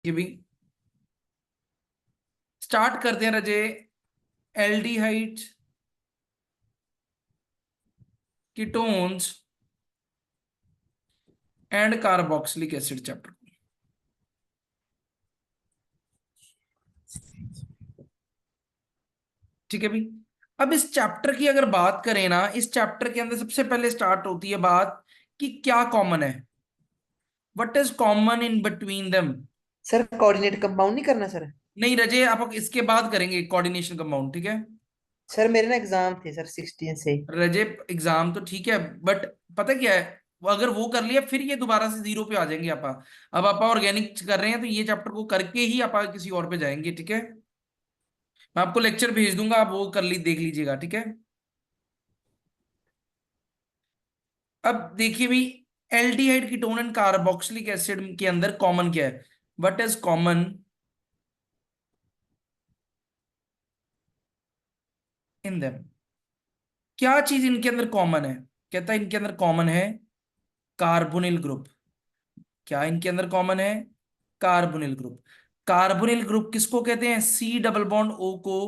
कि भी स्टार्ट करते हैं रजे। Aldehyde ketones and carboxylic acid chapter. ठीक है भाई। अब इस चैप्टर की अगर बात करें ना, इस चैप्टर के अंदर सबसे पहले स्टार्ट होती है बात कि क्या कॉमन है, what is common in between them. Sir coordinate compound नहीं करना सर। नहीं रजे, आप इसके बाद करेंगे कोऑर्डिनेशन कंपाउंड, ठीक है। सर मेरे ना एग्जाम थे सर 16 से। रजे एग्जाम तो ठीक है, बट पता क्या है, अगर वो कर लिया फिर ये दोबारा से जीरो पे आ जाएंगे आपा। अब आपा ऑर्गेनिक कर रहे हैं तो ये चैप्टर को करके ही आपा किसी और पे जाएंगे, ठीक है। मैं आपको लेक्चर भेज दूंगा, आप वो कर ली देख लीजिएगा, ठीक है। अब देखिए भाई, aldehyde ketone and carboxylic acid के अंदर कॉमन क्या है, what is common in them. क्या चीज इनके अंदर कॉमन है, कहता है इनके अंदर कॉमन है कार्बोनिल ग्रुप। क्या इनके अंदर कॉमन है, कार्बोनिल ग्रुप। कार्बोनिल ग्रुप किसको कहते हैं, सी डबल बॉन्ड ओ को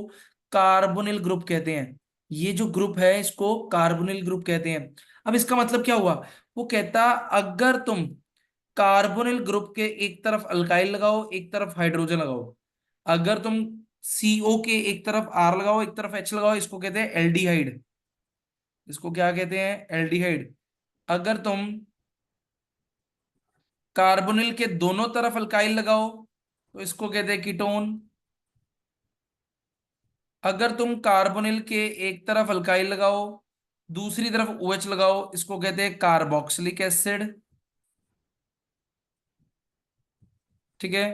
कार्बोनिल ग्रुप कहते हैं। ये जो ग्रुप है इसको कार्बोनिल ग्रुप कहते हैं। अब इसका मतलब क्या हुआ, वो कहता अगर तुम कार्बोनिल ग्रुप के एक तरफ अल्काइल लगाओ एक तरफ हाइड्रोजन लगाओ, अगर तुम सीओ के एक तरफ आर लगाओ एक तरफ एच लगाओ, इसको कहते हैं एल्डिहाइड। इसको क्या कहते हैं, एल्डिहाइड। अगर तुम कार्बोनिल के दोनों तरफ अल्काइल लगाओ तो इसको कहते हैं कीटोन। अगर तुम कार्बोनिल के एक तरफ अल्काइल लगाओ दूसरी तरफ OH लगाओ, इसको कहते हैं कार्बोक्सिलिक एसिड, ठीक है।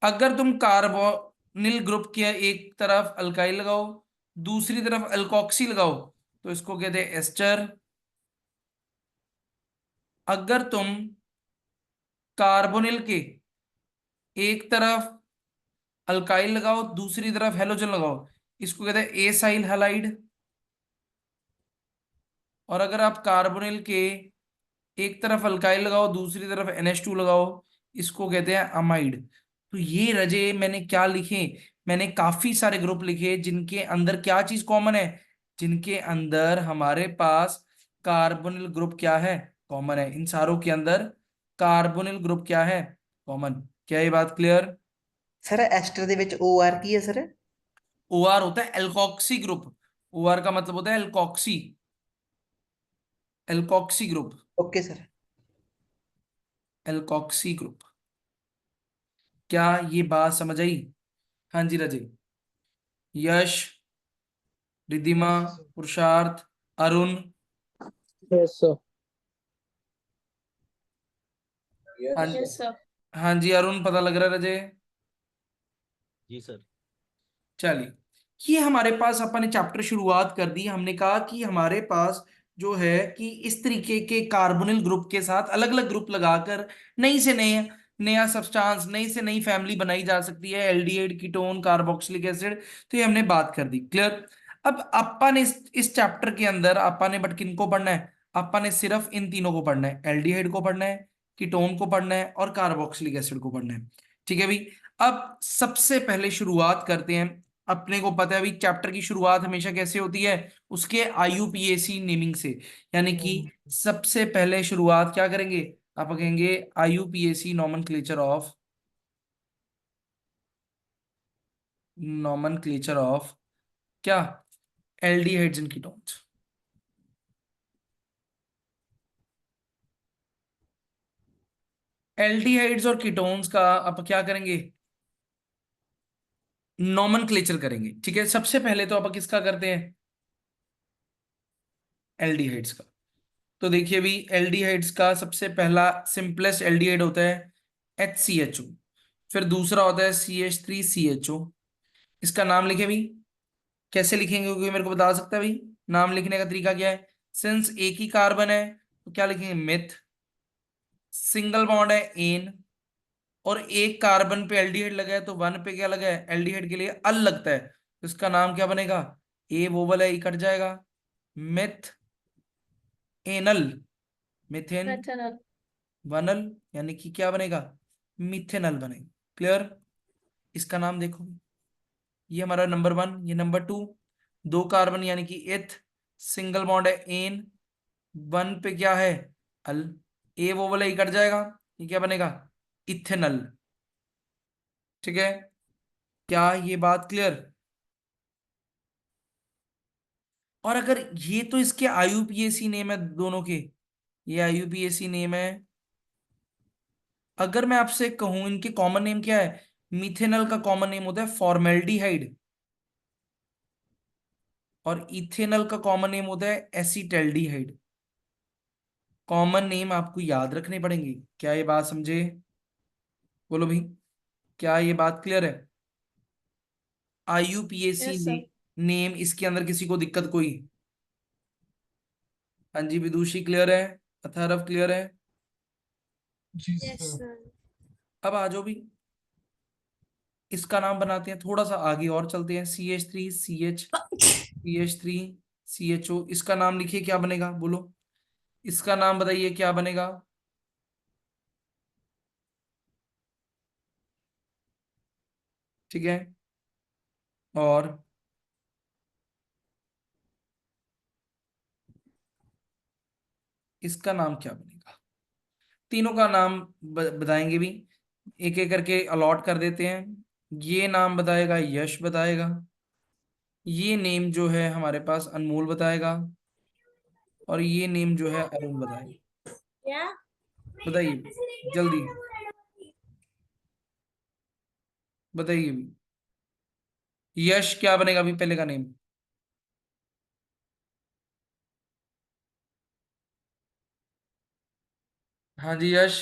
अगर तुम कार्बोनिल ग्रुप के एक तरफ अल्काइल लगाओ दूसरी तरफ अल्कोक्सी लगाओ तो इसको कहते हैं एस्टर। अगर तुम कार्बोनिल के एक तरफ अल्काइल लगाओ दूसरी तरफ हेलोजन लगाओ, इसको कहते हैं एसाइल हैलाइड। और अगर आप कार्बोनिल के एक तरफ अल्काइल लगाओ दूसरी तरफ NH2 लगाओ, इसको कहते हैं अमाइड। तो ये रजे मैंने क्या लिखे, मैंने काफी सारे ग्रुप लिखे जिनके अंदर क्या चीज कॉमन है, जिनके अंदर हमारे पास कार्बोनिल ग्रुप क्या है, कॉमन है। इन सारों के अंदर कार्बोनिल ग्रुप क्या है, कॉमन। क्या ये बात क्लियर। सर एस्टर ਦੇ ਵਿੱਚ OR ਕੀ ਹੈ सर। OR होता है एल्कोक्सी ग्रुप। OR का मतलब होता है alkoxy, alkoxy group, okay sir. Alkoxy group. क्या ये बात समझ आई। हाँ जी रजय। यश, रिद्धिमा, पुरुषार्थ, अरुण। Yes sir. हाँ यस सर। हाँ जी अरुण, पता लग रहा है रजय। जी सर। चलिए, ये हमारे पास अपन ने चैप्टर शुरुआत कर दी। हमने कहा कि हमारे पास जो है कि इस तरीके के कार्बोनिल ग्रुप के साथ अलग अलग ग्रुप लगाकर नई से नए नया सब्सटेंस नई से नई फैमिली बनाई जा सकती है, एल्डिहाइड कीटोन कार्बोक्सिलिक एसिड। तो ये हमने बात कर दी, क्लियर। अब आपा ने इस चैप्टर के अंदर आपा ने बट किन को पढ़ना है, आपा ने सिर्फ इन तीनों को पढ़ना है, एल्डिहाइड को पढ़ना है, कीटोन को पढ़ना है और कार्बोक्सिलिक एसिड को पढ़ना है, ठीक है भाई। अब सबसे पहले शुरुआत करते हैं। अपने को पता है अभी चैप्टर की शुरुआत हमेशा कैसे होती है, उसके IUPAC नेमिंग से। यानी कि सबसे पहले शुरुआत क्या करेंगे, आप कहेंगे IUPAC nomenclature of, nomenclature of क्या, एल्डिहाइड्स एंड कीटोन्स। एल्डिहाइड्स और कीटोन्स का आप क्या करेंगे, नॉमेनक्लेचर करेंगे, ठीक है। सबसे पहले तो आप किसका करते हैं, एल्डिहाइड्स का। तो देखिए भी एल्डिहाइड्स का सबसे पहला सिंपलेस्ट एल्डिहाइड होता है HCHO। फिर दूसरा होता है CH3CHO। इसका नाम लिखे भी, कैसे लिखेंगे क्योंकि मेरे को बता सकता है भाई नाम लिखने का तरीका क्या है। सिंस एक ही कार्बन है तो क्या लिखेंगे, मिथ। सिंगल बॉन्ड है एन, और एक कार्बन पे एल्डिहाइड लगा है तो वन पे क्या लगा है, एल्डिहाइड के लिए अल लगता है, तो इसका नाम क्या बनेगा, ए वोवल है, ई कट जाएगा, मिथ एनल, मिथेन नेथनल। वनल, यानी कि क्या बनेगा, मिथेनल बनेगा। क्लियर? इसका नाम देखो, ये हमारा नंबर 1, ये नंबर 2, 2 कार्बन यानी कि एथ, सिंगल बॉन्ड है एन, 1 पे क्या है अल, ए वो वाला ही कट जाएगा, ये क्या बनेगा इथेनल। ठीक है, क्या ये बात क्लियर? और अगर ये तो इसके आईयूपीएसी नेम है दोनों के, ये आईयूपीएसी नेम है। अगर मैं आपसे कहूं इनके कॉमन नेम क्या है, मिथेनल का कॉमन नेम होता है फॉर्मेल्डिहाइड, और इथेनल का कॉमन नेम होता है एसिटल्डिहाइड। कॉमन नेम आपको याद रखने पड़ेंगे। क्या ये बात समझे? बोलो भाई, क्या ये बात क्लियर है? IUPAC yes sir. नेम, इसके अंदर किसी को दिक्कत कोई? हाँ जी, विदुषी क्लियर है, अथर्व क्लियर है? जी यस सर। सर। अब आ जाओ भी, इसका नाम बनाते हैं, थोड़ा सा आगे और चलते हैं। CH3CH, CH3CHO, इसका नाम लिखिए, क्या बनेगा बोलो, इसका नाम बताइए क्या बनेगा? ठीक है, और इसका नाम क्या बनेगा? तीनों का नाम बताएंगे भी, एक एक करके अलॉट कर देते हैं। ये नाम बताएगा यश बताएगा, ये नेम जो है हमारे पास अनमोल बताएगा, और ये नेम जो है अरुण बताएगा। क्या? बताइए जल्दी, बताइए भी, यश क्या बनेगा अभी पहले का नेम? हाँ जी यश।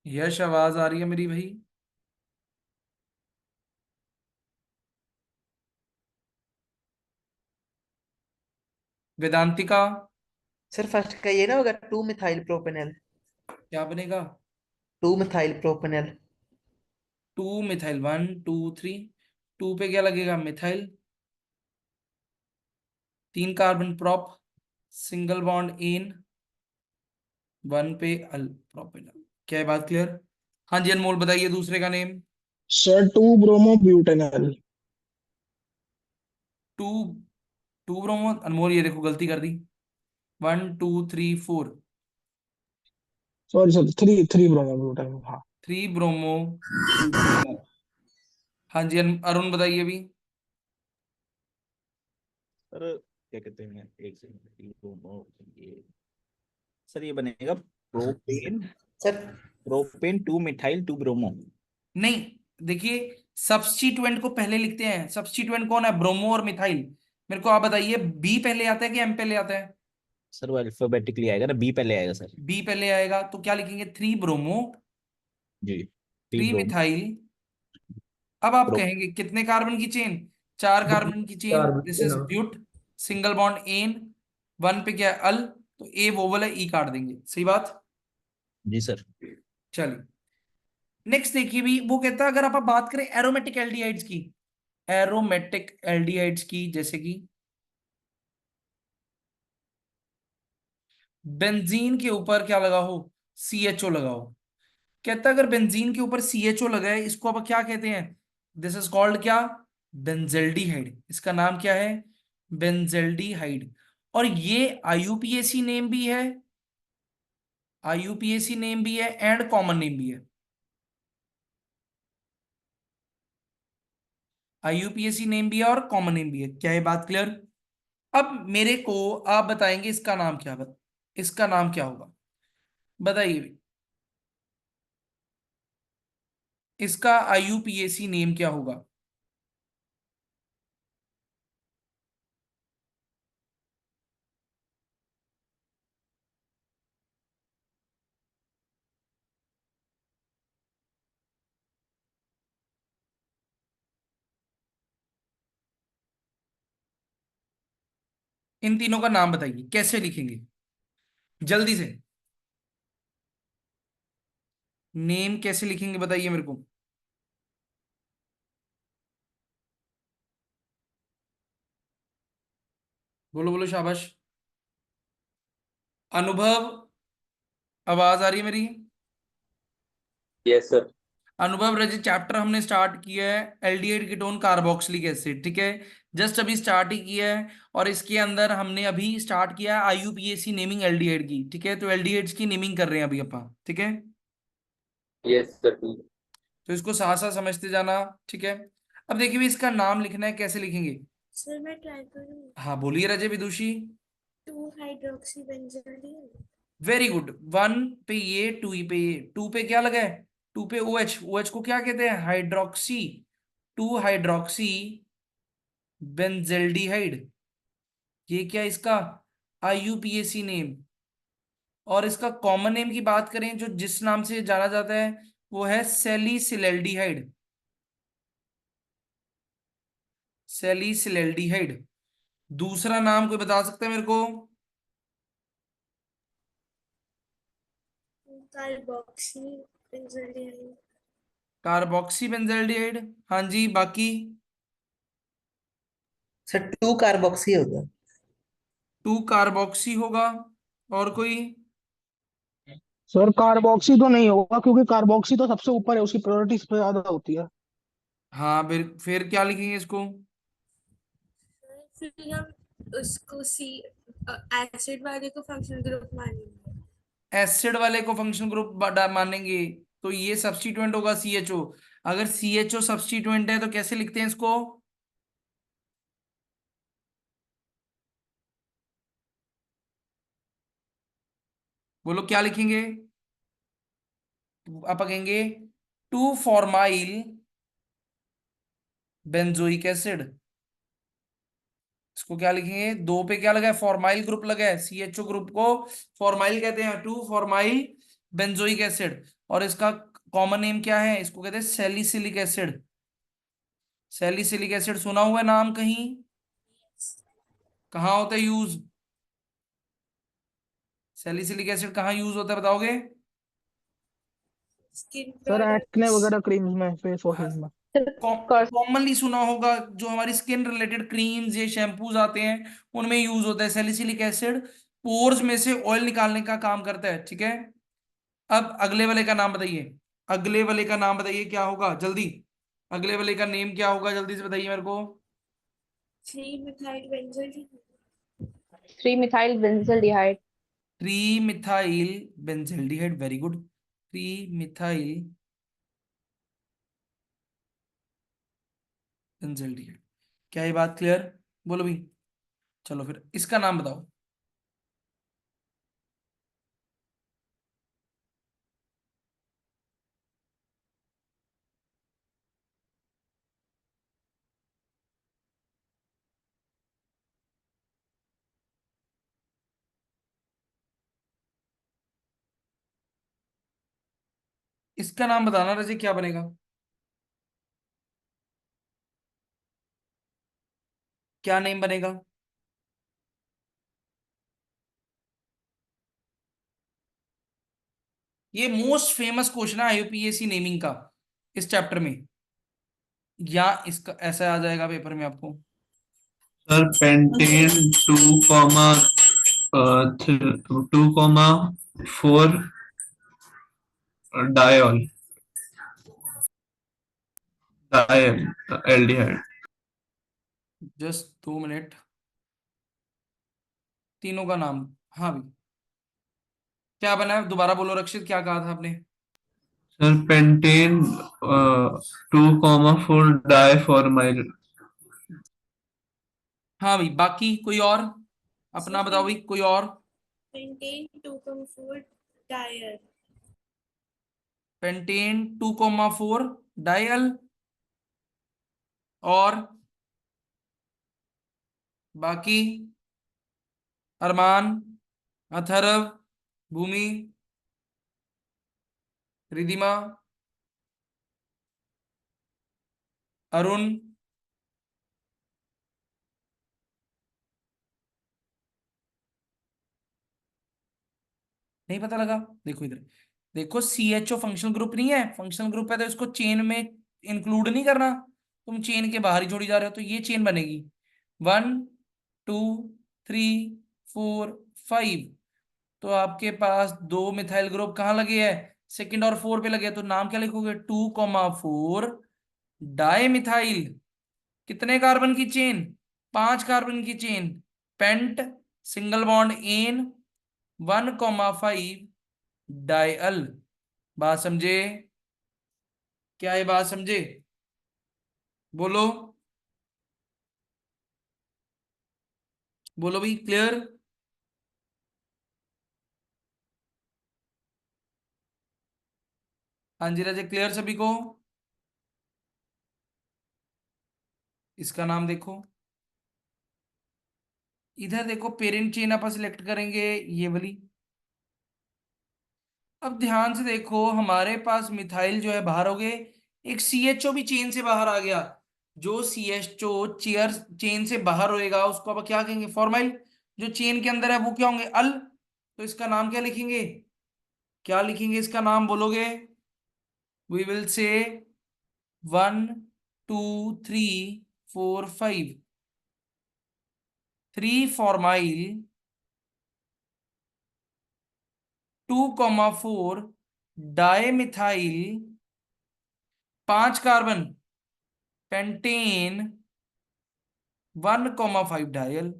यश आवाज आ रही है मेरी भाई? वेदांतिका? सर फर्स्ट का ये ना होगा 2 मिथाइल प्रोपेनल। क्या बनेगा? 2 मिथाइल प्रोपेनल। 2 मिथाइल, 1 2 3, 2 पे क्या लगेगा methyl, 3 carbon prop, single bond ane, 1 पे अल प्रोपेनल। क्या है बात क्लियर? हाँ जी अनमोल बताइए दूसरे का name. Sir 2 bromo butanol. 2, 2 bromo, Anmol ये देखो गलती कर दी, 1 2 3 4, सॉरी सर, 3 ब्रोमो ब्यूटेनॉल, हाँ। 3 ब्रोमो ब्यूटेनॉल। हाँ जी अरुण बताइए भी। सर क्या कहते हैं, एक सेकंड, ये सर ये बनेगा propane, sir propane 2 methyl 2 bromo. नहीं, देखिए सब्स्टिट्यूएंट को पहले लिखते हैं। सब्स्टिट्यूएंट कौन है, ब्रोमो और मिथाइल? मेरे को आप बताइए, बी पहले आता है कि एम पहले आता है? सर वो अल्फाबेटिकली आएगा ना, बी पहले आएगा सर। बी पहले आएगा, तो क्या लिखेंगे, 3 ब्रोमो जी, 3 3 ब्रोमो मिथाइल। अब आप प्रो। कहेंगे कितने कार्बन की चेन, 4 कार्बन की चेन, दिस कार्बन इज हाँ। ब्यूट, सिंगल बॉन्ड एन, 1 पे क्या है अल, तो ए वो वाला ई काट देंगे, सही बात? जी सर। चलिए नेक्स्ट देखिए भी, वो कहता है अगर आप बात करें एरोमेटिक एल्डिहाइड्स की, एरोमेटिक एल्डिहाइड्स की, जैसे कि बेंजीन के ऊपर क्या लगा हो, CHO लगा हो। कहता है अगर बेंजीन के ऊपर CHO लगा है, इसको अब क्या कहते हैं, दिस इज कॉल्ड क्या, बेंजेल्डिहाइड। इसका नाम क्या है, बेंजेल्डिहाइड। और ये आईयूपीएसी नेम भी है, आईयूपीएसी नेम भी है एंड कॉमन नेम भी है। आईयूपीएसी नेम भी है और कॉमन नेम भी है। क्या ये बात क्लियर? अब मेरे को आप बताएंगे इसका नाम क्या, इसका नाम क्या होगा, बताइए इसका आईयूपीएसी नेम क्या होगा? इन तीनों का नाम बताइए, कैसे लिखेंगे जल्दी से, नेम कैसे लिखेंगे बताइए मेरे को। बोलो बोलो, शाबाश। अनुभव, आवाज आ रही है मेरी? Yes sir. अनुभव रजत, चैप्टर हमने स्टार्ट किया है एल्डिहाइड कीटोन कार्बोक्सिलिक एसिड, ठीक है। जस्ट अभी स्टार्ट ही किया है, और इसके अंदर हमने अभी स्टार्ट किया है आईयूपीएसी नेमिंग एल्डिहाइड की, ठीक है। तो एल्डिहाइड्स की नेमिंग कर रहे हैं अभी अपन, ठीक है। Yes sir. तो इसको साथ साथ समझते जाना, ठीक है। अब देखिए भी इसका नाम लिखना है, कैसे लिखेंगे? सर मैं ट्राई करूँ। हाँ बोलिए Rajay Vidushi. 2 hydroxy benzoline. Very good. One पे ये, टू पे ये, टू पे क्या लगा है? टू पे ओ एच, ओ एच को क्या कहते हैं? हाइड्रोक्सी। Two hydroxy benzaldehyde. ये क्या इसका आईयूपीएसी नेम। और इसका कॉमन नेम की बात करें, जो जिस नाम से जाना जाता है, वो है सैलिसिलैल्डिहाइड। सैलिसिलैल्डिहाइड। दूसरा नाम कोई बता सकता है मेरे को? Carboxy benzoline. Carboxy benzaldehyde. हाँ जी, बाकी? सर 2 कार्बोक्सी होगा। टू कार्बोक्सी होगा। और कोई? सर कार्बोक्सी तो नहीं होगा, क्योंकि कार्बोक्सी तो सबसे ऊपर है, उसकी प्रायोरिटी सबसे ज्यादा होती है। हाँ, फिर क्या लिखेंगे इसको? फिर हम उसको सी एसिड वाले को फंक्शनल ग्रुप मानेंगे। एसिड वाले को फंक्शन ग्रुप मानेंगे, तो ये सब्स्टिट्यूएंट होगा CHO। अगर CHO सब्स्टिट्यूएंट है तो कैसे लिखते हैं इसको? बोलो क्या लिखेंगे? आप कहेंगे टू फॉर्माइल बेंजोइक एसिड। इसको क्या लिखेंगे? दो पे क्या लगा है? फॉर्माइल ग्रुप लगा है, CHO ग्रुप को फॉर्माइल कहते हैं, टू फॉर्माइल बेंजोइक एसिड। और इसका कॉमन नेम क्या है? इसको कहते हैं सैलिसिलिक एसिड। सैलिसिलिक एसिड सुना हुआ है नाम कहीं? कहाँ होता है यूज? सैलिसिलिक एसिड कहाँ यूज होता है, बताओगे? Skin sir acne products. वगैरह क्रीम्स में, फेस वॉशेस में। कॉमनली सुना होगा, जो हमारी स्किन रिलेटेड क्रीम्स या शैम्पूज आते हैं उनमें यूज होता है सैलिसिलिक एसिड। पोर्स में से ऑयल निकालने का काम करता है, ठीक है। अब अगले वाले का नाम बताइए। अगले वाले का नाम बताइए क्या होगा, जल्दी। अगले वाले का नेम क्या होगा, जल्दी से बताइए मेरे को। 3 methyl benzoline. 3 methyl benzaldehyde. Three methyl benzaldehyde, very good. Three methyl benzaldehyde. क्या ये बात क्लियर? बोलो भी। चलो फिर इसका नाम बताओ। इसका नाम बताना रजे, क्या बनेगा? क्या नेम बनेगा? ये मोस्ट फेमस क्वेश्चन है आईयूपीएसी नेमिंग का इस चैप्टर में, या इसका ऐसा आ जाएगा पेपर में आपको। Sir pentane 2,4 diol dial aldehyde. Just 2 minute. तीनों का नाम। हाँ भी, क्या बना है दोबारा बोलो रक्षित, क्या कहा था आपने? Sir pentane 2,4 डायफॉर्माइल। हाँ भाई, बाकी कोई और? अपना बताओ भाई, कोई और? पेंटेन 2,4 डायर। Pentane 2,4 diol. और बाकी? अरमान, अथर्व, भूमि, रिधिमा, अरुण। नहीं पता लगा? देखो इधर, देखो CHO फंक्शनल ग्रुप नहीं है, फंक्शनल ग्रुप है तो इसको चेन में इंक्लूड नहीं करना। तुम चेन के बाहर ही छोड़ी जा रहे हो, तो ये चेन बनेगी 1 2 3 4 5। तो आपके पास 2 मिथाइल ग्रुप कहाँ लगे हैं? सेकंड और 4 पे लगे हैं। तो नाम क्या लिखोगे? 2,4 डाई मिथाइल। कितने कार्बन की चेन? 5 कार्बन की चेन। Pent single bond ane 1,5 diol. बात समझे? क्या ये बात समझे? बोलो, बोलो भाई, क्लियर? हाँ जी राजे, क्लियर सभी को? इसका नाम देखो, इधर देखो, पेरेंट चेन अपन सिलेक्ट करेंगे ये वाली। अब ध्यान से देखो, हमारे पास मिथाइल जो है बाहर हो गए, एक CHO भी चेन से बाहर आ गया। जो CHO चेयर चेन से बाहर होएगा उसको अब क्या कहेंगे? फॉर्माइल। जो चेन के अंदर है वो क्या होंगे? अल। तो इसका नाम क्या लिखेंगे? क्या लिखेंगे इसका नाम, बोलोगे? वी विल से 1 2 3 4 5। 3 formyl 2,4 dimethyl 5 carbon pentane 1,5 diol.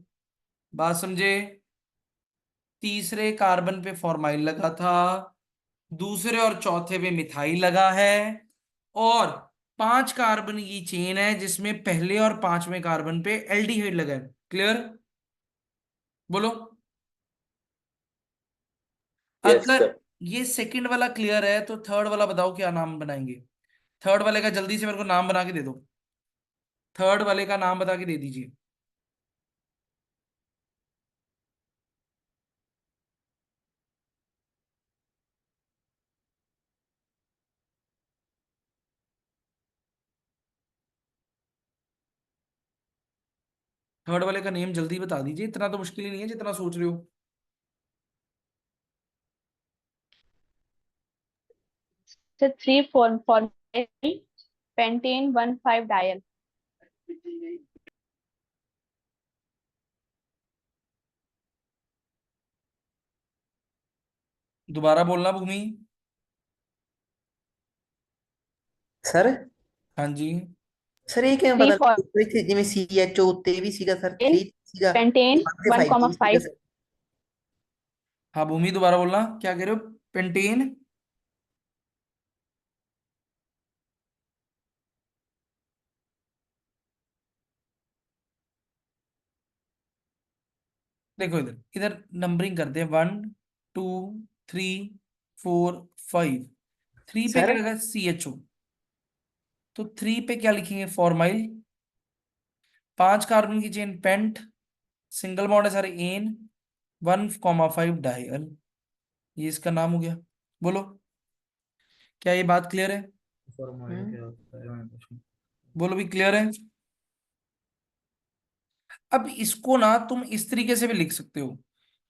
बात समझे? तीसरे कार्बन पे फॉर्माइल लगा था, दूसरे और चौथे पे मिथाइल लगा है, और 5 कार्बन की चेन है जिसमें पहले और 5वें कार्बन पे एल्डिहाइड लगा है। क्लियर? बोलो। यस अगर सर। ये सेकंड वाला क्लियर है तो थर्ड वाला बताओ क्या नाम बनाएंगे? थर्ड वाले का जल्दी से मेरे को नाम बना के दे दो। थर्ड वाले का नाम बता के दे दीजिए। थर्ड वाले का नेम जल्दी बता दीजिए, इतना तो मुश्किल ही नहीं है जितना सोच रहे हो। So 3 pentane 1,5 diol. दोबारा बोलना भूमि। सर हाँ जी। सर ये क्या Three पता for नहीं जिਵੇਂ CHO ਉੱਤੇ ਵੀ ਸੀਗਾ ਸਰ in 3 ਸੀਗਾ pentane 1 ਤੇ 5 ਤੇ ਵੀ ਸੀਗਾ 1,5 सर। हाँ भूमि, दोबारा बोलना, क्या कह रहे हो? पेंटेन। देखो इधर इधर नंबरिंग करते हैं, 1 2 3 4 5। 3 पे सर क्या लगा? CHO। तो 3 पे क्या लिखेंगे? फॉर्माइल। 5 कार्बन की चेन पेंट, सिंगल बॉन्ड है सारे एन, 1,5 डायल। ये इसका नाम हो गया। बोलो, क्या ये बात क्लियर है? बोलो भी, क्लियर है? अब इसको ना तुम इस तरीके से भी लिख सकते हो।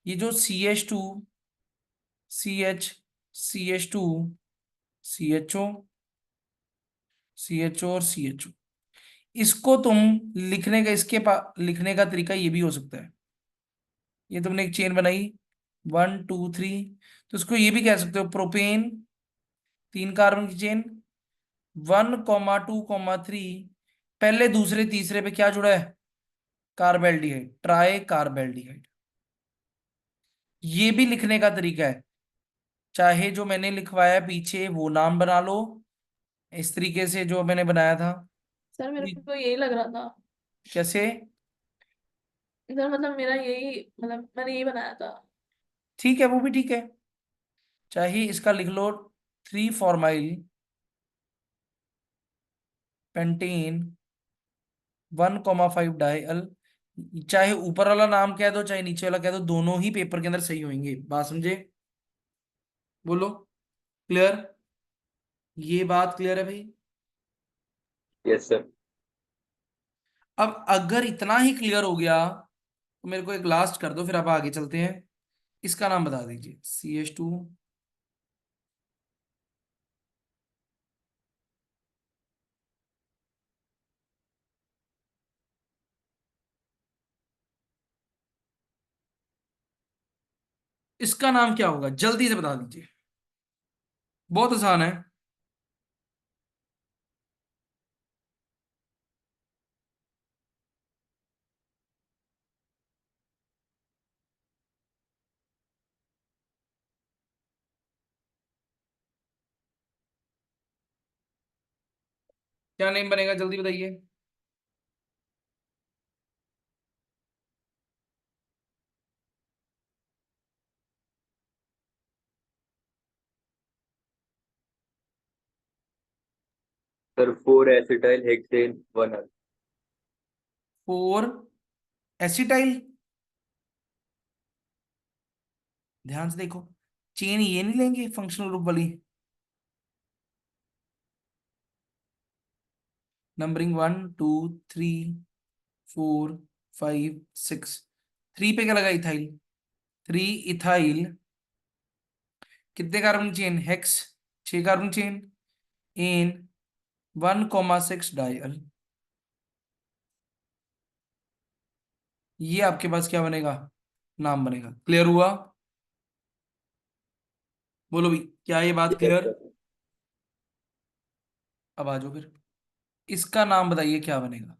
ये जो CH2 CHO CHO और CHO, इसको तुम लिखने का, लिखने का तरीका ये भी हो सकता है। ये तुमने एक चेन बनाई 1 2 3, तो इसको ये भी कह सकते हो प्रोपेन, 3 कार्बन की चेन, 1,2,3, पहले दूसरे तीसरे पे क्या जुड़ा है? Carbaldehyde, try carbaldehyde. ये भी लिखने का तरीका है। चाहे जो मैंने लिखवाया पीछे वो नाम बना लो, इस तरीके से जो मैंने बनाया था। सर मेरे को यही लग रहा था। कैसे? सर मतलब मेरा यही, मतलब मैंने यही बनाया था। ठीक है, वो भी ठीक है। चाहे इसका लिख लो 3 फॉर्माइल पेंटेन 1,5 डायल। चाहे ऊपर वाला नाम कह दो चाहे नीचे वाला कह दो, दोनों ही पेपर के अंदर सही होंगे। बात समझे? बोलो, क्लियर? ये बात क्लियर है भाई? Yes sir. अब अगर इतना ही क्लियर हो गया तो मेरे को एक लास्ट कर दो, फिर आप आगे चलते हैं। इसका नाम बता दीजिए। CH2। इसका नाम क्या होगा, जल्दी से बता दीजिए, बहुत आसान है। क्या नेम बनेगा, जल्दी बताइए। Sir 4 acetyl hexane 1 four acetyl, ध्यान से देखो, चेन ये नहीं लेंगे फंक्शनल ग्रुप वाली, नंबरिंग 1 2 3 4 5 6, 3 पे क्या लगा, इथाइल, 3 इथाइल, कितने carbon chain, hex, 6 carbon chain, इन 1,6 डायल, ये आपके पास क्या बनेगा, नाम बनेगा। क्लियर हुआ, बोलो भाई, क्या ये बात यस क्लियर। सर। अब आ जाओ फिर, इसका नाम बताइए क्या बनेगा,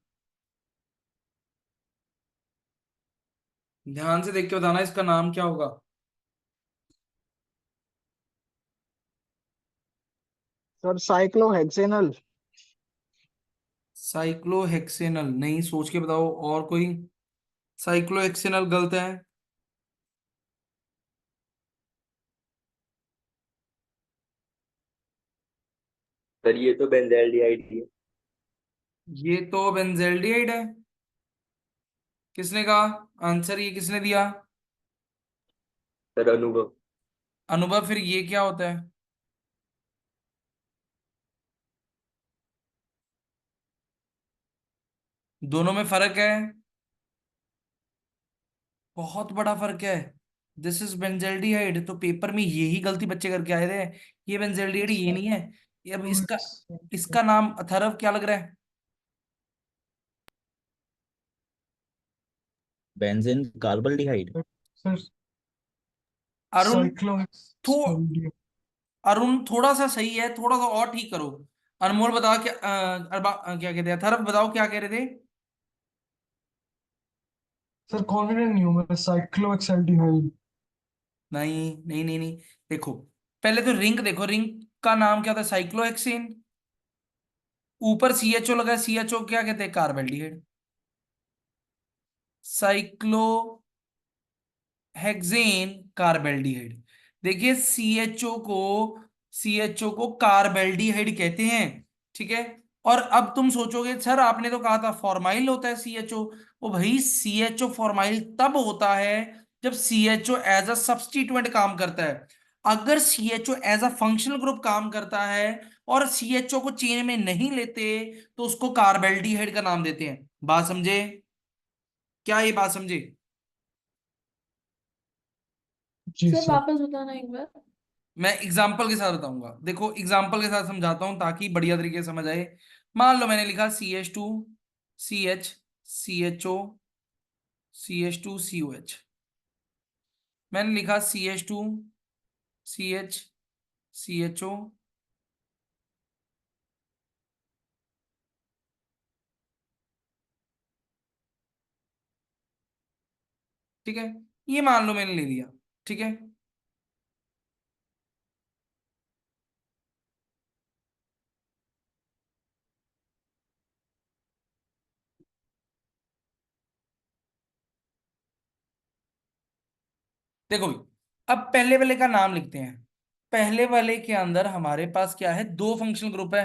ध्यान से देख के बताना इसका नाम क्या होगा। सर साइक्लोहेक्सेनल। साइक्लोहेक्सेनल नहीं, सोच के बताओ और कोई। साइक्लोहेक्सेनल गलत है, सर ये तो बेंजाइलडिहाइड है। ये तो बेंजल्डिहाइड है। किसने कहा, आंसर ये किसने दिया, सर अनुभव। अनुभव, फिर ये क्या होता है, दोनों में फर्क है, बहुत बड़ा फर्क है। दिस इज बेंजल्डिहाइड, तो पेपर में यही गलती बच्चे करके आए थे, ये बेंजल्डिहाइड ये नहीं है। ये अब इसका इसका नाम अथर्व क्या लग रहा है, बेंजीन कार्बल्डिहाइड। सर अरुण, थो साइक्लोहेक्सेनल। अरुण थोड़ा सा सही है, थोड़ा सा और ठीक करो। अनमोल बताओ क्या, क्या कहते हैं, अथर्व बताओ क्या कह रहे थे। सर कॉन्फिडेंट नहीं हूँ मैं, साइक्लोहेक्सेल्डिहाइड। नहीं नहीं नहीं नहीं, देखो, पहले तो रिंग देखो, रिंग का नाम क्या होता है, साइक्लोहेक्सेन, ऊपर सीएचओ लगा है, सीएचओ क्या कहते हैं, कार्बल्डिहाइड, साइक्लो हेक्सेन कार्बेल्डिहाइड। देखिए सीएचओ को कार्बेल्डिहाइड कहते हैं, ठीक है। और अब तुम सोचोगे सर आपने तो कहा था फॉर्माइल होता है सीएचओ, ओ भाई सीएचओ फॉर्माइल तब होता है जब सीएचओ एज अ सब्स्टिट्यूएंट काम करता है। अगर CHO as a functional group काम करता है और सीएचओ को चेन में नहीं लेते तो उसको कार्बेल्डिहाइड का नाम देते हैं। बात समझे, क्या ये बात समझे। जी सर सर। वापस बताना एक बार। मैं एग्जाम्पल के साथ बताऊंगा, देखो एग्जाम्पल के साथ समझाता हूं ताकि बढ़िया तरीके से समझ आए। मान लो मैंने लिखा CH2 CH CHO CH2COH, मैंने लिखा CH2 CH CHO, ठीक है, ये मान लो मैंने ले लिया, ठीक है। देखो भाई, अब पहले वाले का नाम लिखते हैं। पहले वाले के अंदर हमारे पास क्या है, दो फंक्शनल ग्रुप है,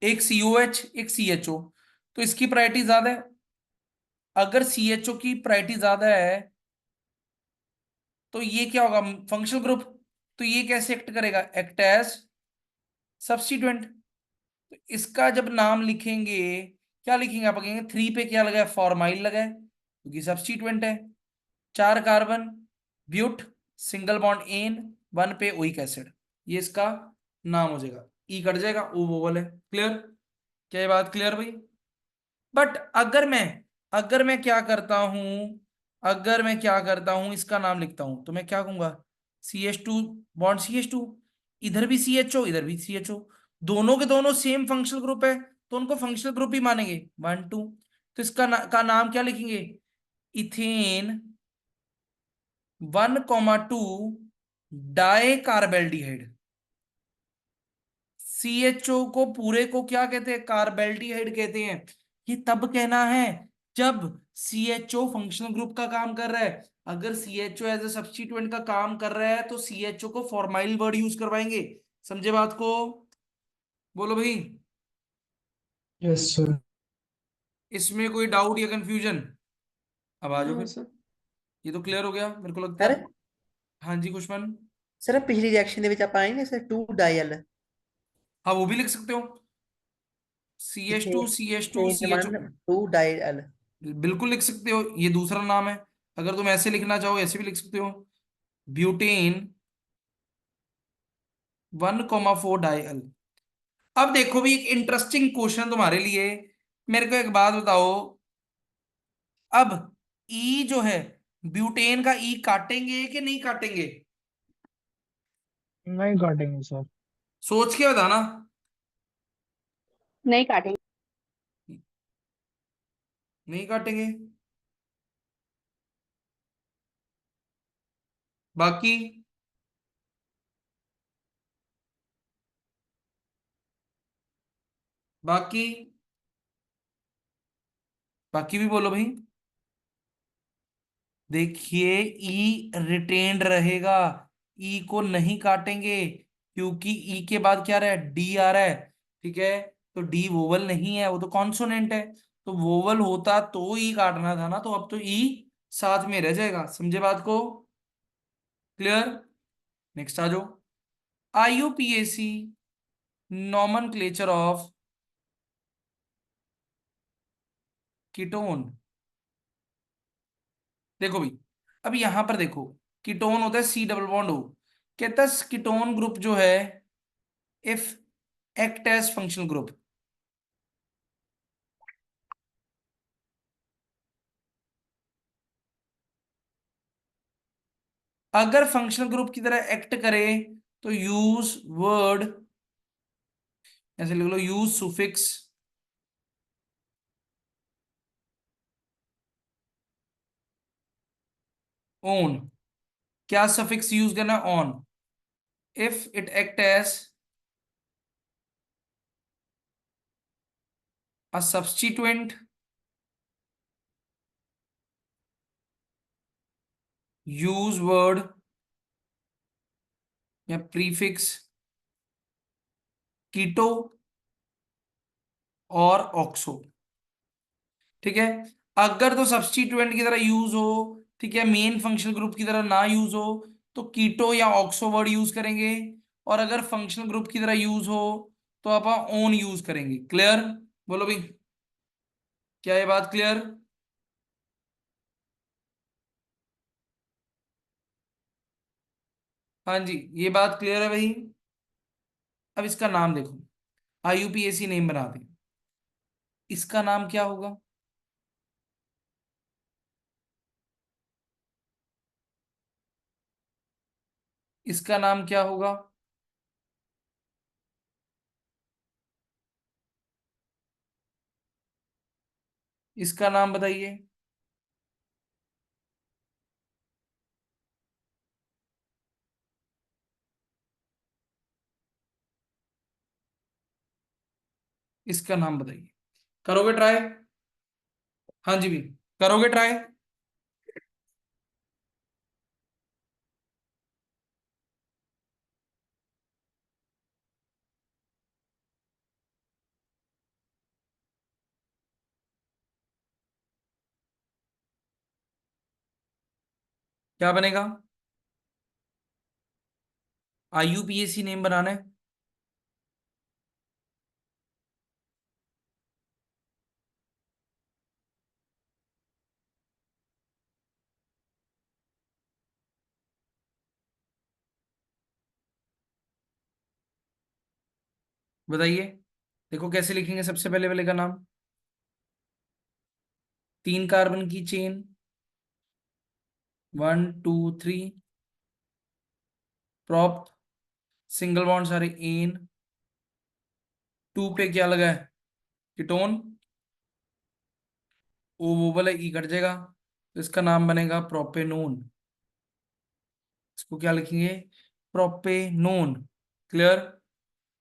एक COH एक CHO, तो इसकी प्रायोरिटी ज्यादा है। अगर CHO की प्रायोरिटी ज्यादा है तो ये क्या होगा, फंक्शनल ग्रुप, तो ये कैसे एक्ट करेगा, एक्ट एज सब्स्टिट्यूएंट। तो इसका जब नाम लिखेंगे, क्या लिखेंगे, आप कहेंगे 3 पे क्या लगा है, फॉर्माइल लगा है क्योंकि सब्स्टिट्यूएंट है, 4 carbon, but, single bond ane, 1 पे ओइक एसिड, ये इसका नाम हो जाएगा, ई कट जाएगा, ओ वोवल है। क्लियर, क्या ये बात क्लियर भाई। बट अगर मैं क्या करता हूं, अगर मैं क्या करता हूं, इसका नाम लिखता हूं, तो मैं क्या कहूंगा, CH2 बॉन्ड CH2, इधर भी CHO इधर भी CHO, दोनों के दोनों सेम फंक्शनल ग्रुप है, तो उनको फंक्शनल ग्रुप ही मानेंगे, 1 2। तो इसका का नाम क्या लिखेंगे, इथेन 1,2 डाई कार्बेल्डिहाइड। CHO को पूरे को क्या कहते हैं, कार्बेल्डिहाइड कहते हैं। ये तब कहना है जब CHO फंक्शनल ग्रुप का काम कर रहा है। अगर CHO एज ए सब्स्टिट्यूएंट का काम कर रहा है तो CHO को फॉर्माइल वर्ड यूज करवाएंगे। समझे बात को, बोलो भाई। Yes sir. इसमें कोई डाउट या कंफ्यूजन, अब आ जाओ हाँ फिर। सर। ये तो क्लियर हो गया मेरे को लगता सर है। हाँ जी कुशमन। सर पिछली रिएक्शन ਦੇ ਵਿੱਚ ਆਪਾਂ ਆਏ ਨੇ ਸਰ 2 डायल हाँ वो भी लिख सकते हो, CH2 CH2 ethane CHO, 1 2 dial. बिल्कुल लिख सकते हो, ये दूसरा नाम है। अगर तुम ऐसे लिखना चाहो ऐसे भी लिख सकते हो, ब्यूटेन 1,4 डाइल। अब देखो भी, एक इंटरेस्टिंग क्वेश्चन तुम्हारे लिए। मेरे को एक बात बताओ, अब ई जो है, ब्यूटेन का ई काटेंगे कि नहीं काटेंगे, नहीं काटेंगे सर। सोच के बताना। नहीं काटेंगे। नहीं काटेंगे। बाकी, बाकी, बाकी भी बोलो भाई। देखिए, ई रिटेन्ड रहेगा, ई को नहीं काटेंगे, क्योंकि ई के बाद क्या रहा है, डी आ रहा है। ठीक है, तो डी वोवल नहीं है, वो तो कॉन्सोनेंट है। तो वोवल होता तो ई काटना था ना, तो अब तो ई साथ में रह जाएगा। समझे बात को, क्लियर। नेक्स्ट आ जाओ, IUPAC नॉमनक्लेचर ऑफ कीटोन। देखो भाई, अब यहां पर देखो, कीटोन होता है C डबल बॉन्ड O। कहता है कीटोन ग्रुप जो है, if act as functional group, अगर फंक्शनल ग्रुप की तरह एक्ट करे तो यूज वर्ड, ऐसे लिख लो, यूज सुफिक्स ओन। क्या सफिक्स यूज करना, one. If it act as a substituent, use word या प्रीफिक्स कीटो और ऑक्सो। ठीक है, अगर तो सब्स्टिट्यूएंट की तरह यूज हो, ठीक है, मेन फंक्शनल ग्रुप की तरह ना यूज हो, तो कीटो या ऑक्सो वर्ड यूज करेंगे। और अगर फंक्शनल ग्रुप की तरह यूज हो तो आप ओन यूज करेंगे। क्लियर, बोलो भाई, क्या ये बात क्लियर। हाँ जी, ये बात क्लियर है भाई। अब इसका नाम देखो, IUPAC नेम बना दें, इसका नाम क्या होगा, इसका नाम क्या होगा, इसका नाम बताइए। इसका नाम बताइए, करोगे ट्राई। हाँ जी भी, करोगे ट्राई। क्या बनेगा, IUPAC नेम बनाना है। बताइए, देखो कैसे लिखेंगे सबसे पहले वाले का नाम, 3 कार्बन की चेन, 1 2 3 प्रॉप सिंगल बॉन्ड सारे एन, 2 पे क्या लगा है, कीटोन, ओ वो वाला ई कट जाएगा, तो इसका नाम बनेगा प्रोपेनोन। इसको क्या लिखेंगे, प्रोपेनोन। क्लियर।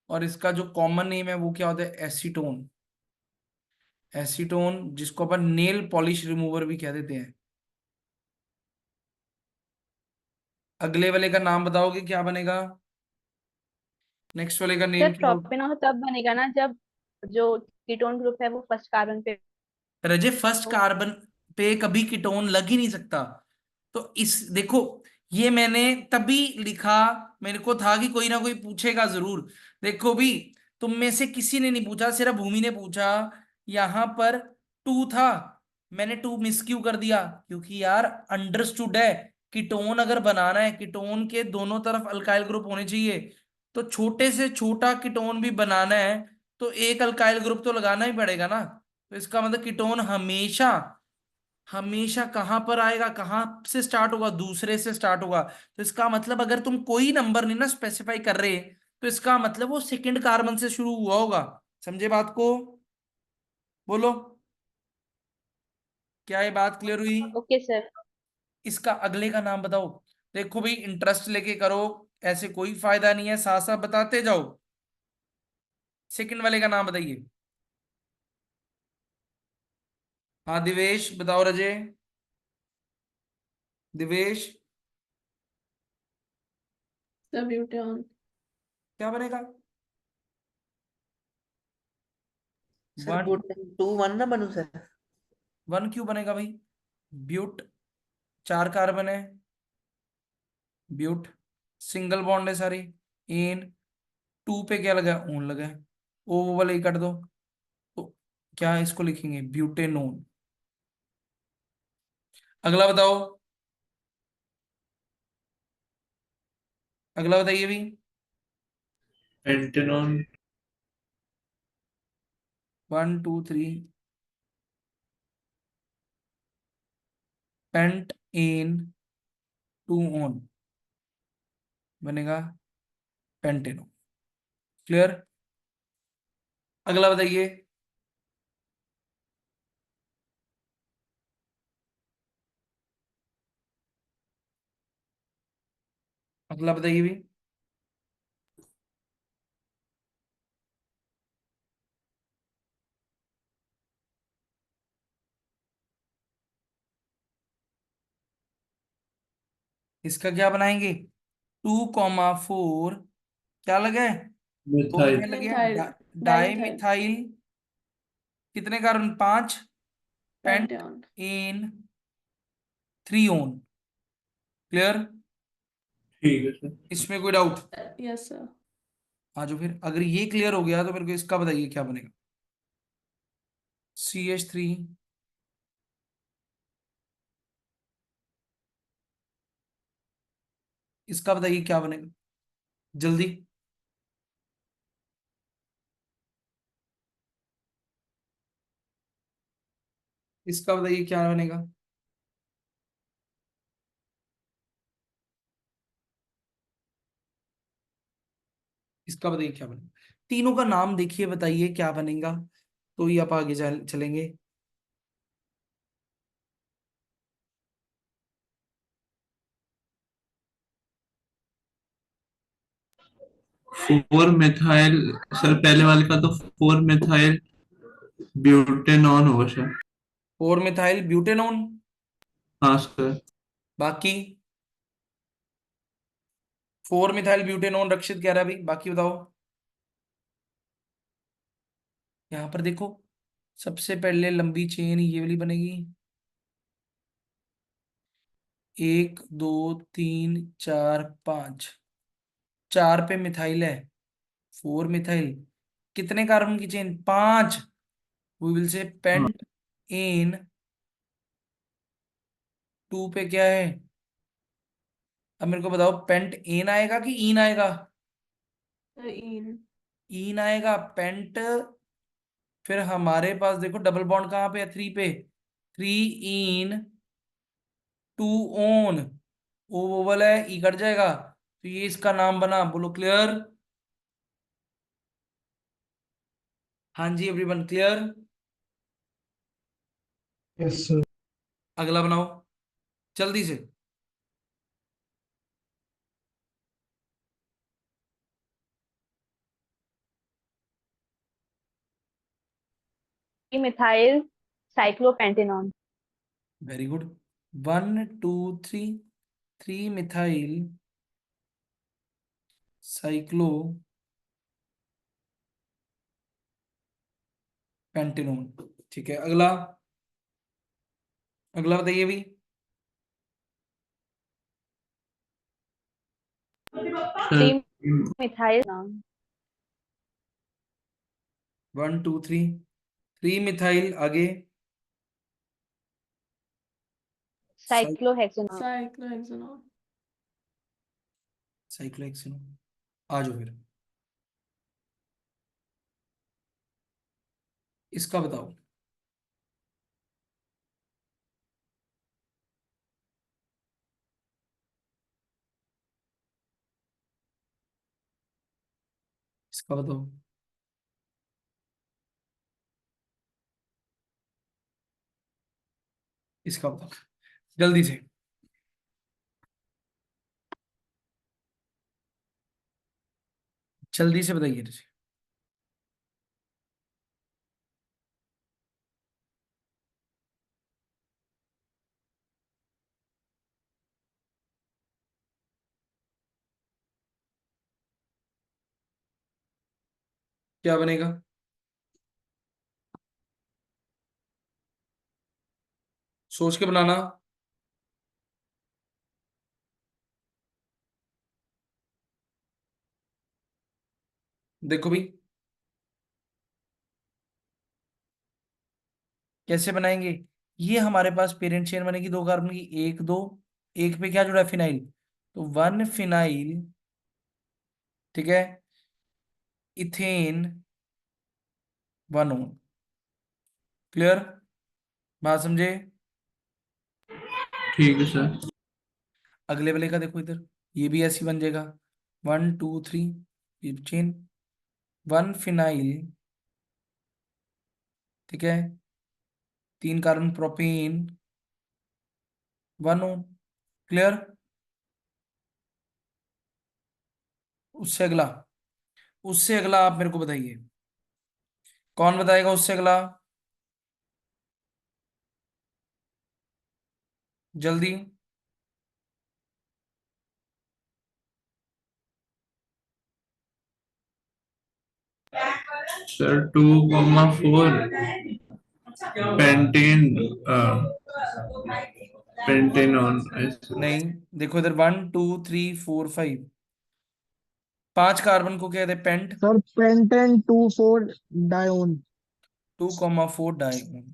और इसका जो कॉमन नेम है वो क्या होता है, एसीटोन। एसीटोन जिसको अपन नेल पॉलिश रिमूवर भी कह देते हैं। अगले वाले का नाम बताओगे क्या बनेगा, नेक्स्ट वाले का सर नेम क्या होगा। प्रोपेनॉल तब बनेगा ना जब जो कीटोन ग्रुप है वो फर्स्ट कार्बन पे रजे फर्स्ट हो। कार्बन पे कभी कीटोन लग ही नहीं सकता। तो इस देखो, ये मैंने तभी लिखा, मेरे को था कि कोई ना कोई पूछेगा जरूर। देखो भी, तुम में से किसी ने नहीं पूछा, सिर्फ भूमि ने पूछा। यहां पर 2 था, मैंने 2 मिस क्यों कर दिया, क्योंकि यार अंडरस्टूड है, कीटोन अगर बनाना है, कीटोन के दोनों तरफ अल्काइल ग्रुप होने चाहिए। तो छोटे से छोटा कीटोन भी बनाना है तो एक अल्काइल ग्रुप तो लगाना ही पड़ेगा ना। तो इसका मतलब कीटोन हमेशा हमेशा कहां पर आएगा, कहां से स्टार्ट होगा, दूसरे से स्टार्ट होगा। तो इसका मतलब अगर तुम कोई नंबर नहीं ना स्पेसिफाई कर रहे, तो इसका मतलब वो सेकंड कार्बन से शुरू हुआ होगा। समझे बात को, बोलो, क्या ये बात क्लियर हुई। Okay sir. इसका अगले का नाम बताओ। देखो भाई, इंटरेस्ट लेके करो, ऐसे कोई फायदा नहीं है, साथ साथ बताते जाओ। सेकंड वाले का नाम बताइए। हाँ दिवेश बताओ, रजे, दिवेश, सर ब्यूटेन। क्या बनेगा, सर 1 बुटेन 2 1 ना बनू सर। 1 क्यों बनेगा भाई, ब्यूट 4 कार्बन है, ब्यूट सिंगल बॉन्ड है सारी, एन, 2 पे क्या लगा है, ऊन लगा है, ओ वो वाले ही काट दो। तो क्या है, इसको लिखेंगे ब्यूटेनोन। अगला बताओ, अगला बताइए भी। पेंटेनॉन। 1 2 3 पेंट एन 2 ओन बनेगा पेंटेनोन। क्लियर। अगला बताइए। अगला बताइए भी। इसका क्या बनाएंगे, 2,4 क्या लगा है, दो मिथाइल। मिथाइल लगे हैं, मिथाइल। Di dimethyl. मिथाइल, कितने carbon, 5, pent pentane. Ane 3 one. Clear. ठीक है सर। इसमें कोई डाउट। Yes sir. हाँ जो फिर अगर ये क्लियर हो गया तो मेरे को इसका बताइए क्या बनेगा, CH3, इसका बताइए क्या बनेगा, जल्दी। इसका बताइए क्या बनेगा, इसका बताइए क्या बनेगा। तीनों का नाम देखिए, बताइए क्या बनेगा, तो ही आप आगे चलेंगे। Four methyl. सर पहले वाले का तो 4 मिथाइल ब्यूटेनॉन होगा सर। 4 methyl butanone. हाँ सर। बाकी 4 मिथाइल ब्यूटेनोन रक्षित कह रहा है भाई, बाकी बताओ। यहां पर देखो, सबसे पहले लंबी चेन ये वाली बनेगी, 1 2 3 4 5, 4 पे मिथाइल है, 4 मिथाइल, कितने कार्बन की चेन, 5। वी विल से हाँ पेंट इन 2 पे क्या है, अब मेरे को बताओ, पेंट एन आएगा कि ईन आएगा, सर इन। ईन आएगा पेंट। फिर हमारे पास देखो डबल बॉन्ड कहाँ पे है, 3 पे, 3 इन टू ओन, ओ वोवल है, ई कट जाएगा, तो ये इसका नाम बना। बोलो क्लियर? हाँ जी एवरीवन, क्लियर? Yes sir. अगला बनाओ जल्दी से। Methyl cyclopentanone. Very good. 1 2 3, 3 methyl cyclo pentanone. ठीक है, अगला, अगला बताइए भी। थ्री सर मिथाइल नाम। 1 2 3, 3 मिथाइल आगे। साइक्लोहेक्सेनॉन। साइक्लोहेक्सेनॉन। साइक्लोहेक्सेनोन। आ जाओ फिर, इसका बताओ। इसका बताओ। इसका बताओ जल्दी से। जल्दी से बताइए तुझे। क्या बनेगा? सोच के बनाना। देखो भी कैसे बनाएंगे। ये हमारे पास पेरेंट चेन बनेगी 2 कार्बन की, 1 2, एक पे क्या जुड़ा है? फिनाइल, तो 1 फिनाइल, ठीक है, इथेन 1 ओन। क्लियर? बात समझे? ठीक है सर। अगले वाले का देखो इधर, ये भी ऐसी बन जाएगा। 1 2 3, ये चेन, 1 फिनाइल, ठीक है, 3 कार्बन प्रोपेन 1 ओन। क्लियर? उससे अगला, उससे अगला आप मेरे को बताइए, कौन बताएगा उससे अगला? जल्दी। सर 2,4 पेंटेन पेंटेनॉन ऐसे। नहीं, देखो इधर 1 2 3 4 5, 5 कार्बन को क्या कहते हैं? Pent. Sir pentane 2 4 dione. 2,4 dione.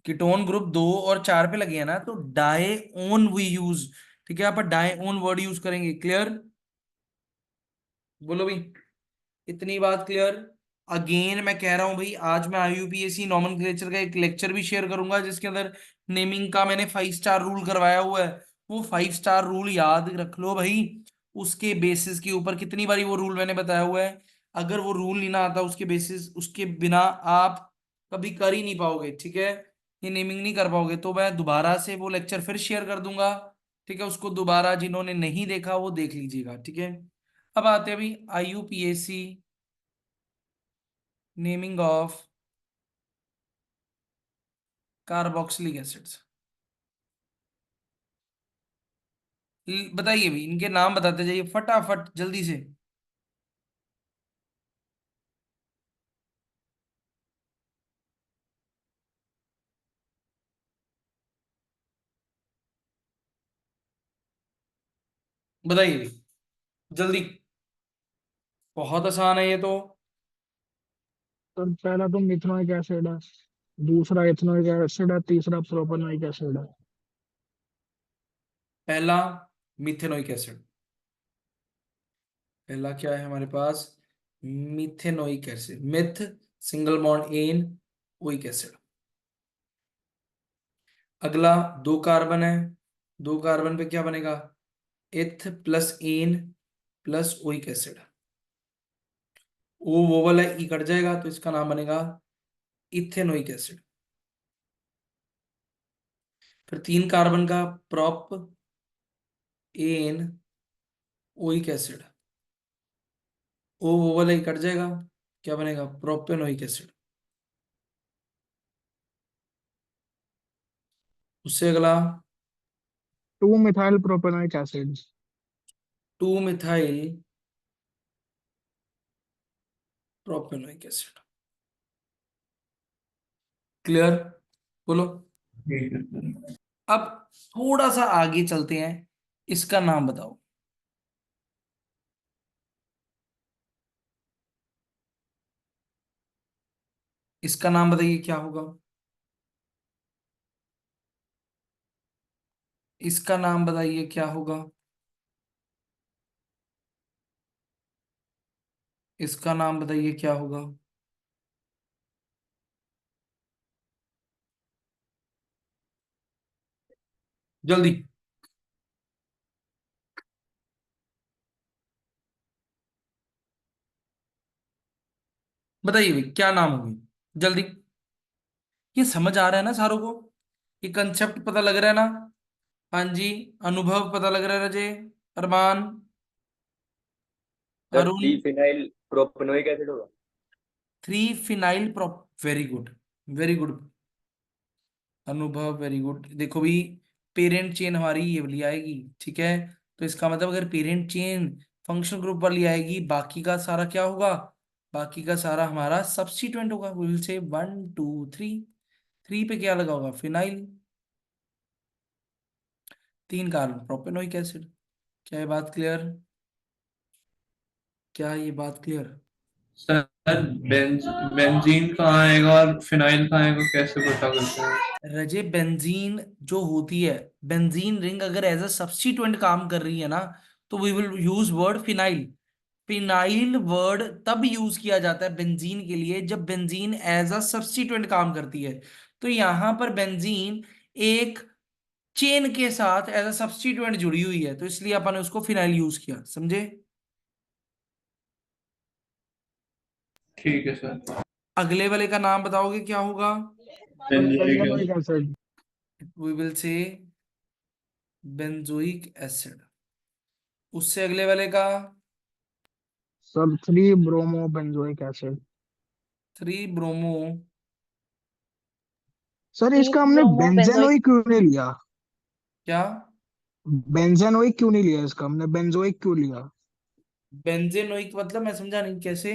Ketone group 2 और 4 पे लगे हैं ना, तो डायओन वी यूज। ठीक है, यहाँ पर डायओन वर्ड यूज करेंगे। क्लियर? बोलो भाई, इतनी बात क्लियर? अगेन मैं कह रहा हूं भाई, आज मैं आईयूपीएसी नॉमेनक्लेचर का एक लेक्चर भी शेयर करूंगा जिसके अंदर नेमिंग का मैंने 5 स्टार रूल करवाया हुआ है। वो 5 स्टार रूल याद रख लो भाई। उसके बेसिस के ऊपर कितनी बारी वो रूल मैंने बताया हुआ है। अगर वो रूल नहीं ना आता उसके बेसिस, उसके बिना आप कभी कर ही नहीं पाओगे। ठीक है, ये नेमिंग नहीं कर पाओगे। तो मैं दोबारा से वो लेक्चर फिर शेयर कर दूंगा। ठीक है, उसको दोबारा जिन्होंने नहीं देखा वो देख लीजिएगा। ठीक है, अब आते हैं अभी IUPAC naming of carboxylic acids. बताइए भी, इनके नाम बताते जाइए फटाफट जल्दी से। बताइए भी जल्दी, बहुत आसान है ये तो। सर पहला तो मिथनोइक एसिड है, दूसरा इथेनोइक एसिड है, तीसरा प्रोपेनोइक एसिड है। पहला मिथेनोइक एसिड, पहला क्या है हमारे पास? Methanoic acid. Meth, single bond ane, oic acid. अगला 2 कार्बन है, 2 कार्बन पे क्या बनेगा? Eth plus ane plus oic acid. ओ वो वाला ई कट जाएगा तो इसका नाम बनेगा इथेनोइक एसिड। फिर 3 कार्बन का प्रोप एन ओइक एसिड, ओ वो वाला ही कट जाएगा, क्या बनेगा? Propanoic acid. उससे अगला 2 methyl propanoic acid. 2 methyl propanoic acid. Clear? बोलो। ठीक है सर। अब थोड़ा सा आगे चलते हैं, इसका नाम बताओ। इसका नाम बताइए क्या होगा? इसका नाम बताइए क्या होगा? इसका नाम बताइए क्या होगा? जल्दी बताइए भाई, क्या नाम होगी? जल्दी। ये समझ आ रहा है ना सारों को? ये कंसेप्ट पता लग रहा है ना? हाँ जी। अनुभव पता लग रहा है? Rajay, Arman, sir Arun. 3 phenyl propanoic acid होगा। 3 phenyl prop, very good, very good Anubhav, very good. देखो भी, पेरेंट चेन हमारी ये वाली आएगी, ठीक है? तो इसका मतलब अगर पेरेंट चेन फंक्शनल ग्रुप वाली आएगी, बाकी का सारा क्या होगा? बाकी का सारा हमारा सब्स्टिट्यूएंट होगा। Will say 1 2 3। 3 पे क्या लगा होगा? फिनाइल। 3 carbon propanoic acid. क्या ये बात क्लियर? क्या ये बात क्लियर? सर बेंजीन कहाँ आएगा और फिनाइल कहाँ आएगा, कैसे पता करते हैं? रजे, बेंजीन जो होती है, बेंजीन रिंग अगर एज अ सब्स्टिट्यूएंट काम कर रही है ना, तो we will use word phenyl. Phenyl word तब यूज किया जाता है बेंजीन के लिए जब बेंजीन एज अ सब्स्टिट्यूएंट काम करती है। तो यहां पर बेंजीन एक चेन के साथ एज अ सब्स्टिट्यूएंट जुड़ी हुई है, तो इसलिए अपन ने उसको फिनाइल यूज किया। समझे? ठीक है सर। अगले वाले का नाम बताओगे क्या होगा? Benzoic benzoic acid. Acid. We will say benzoic acid. उससे अगले वाले का sir 3 bromo benzoic acid. 3 bromo. Sir three इसका हमने ब्रोमो बेंजोइक। बेंजेनोइक क्यों नहीं लिया? क्या? बेंजेनोइक क्यों नहीं लिया इसका, हमने बेंजोइक क्यों लिया? बेंजेनोइक मतलब मैं समझा नहीं, कैसे?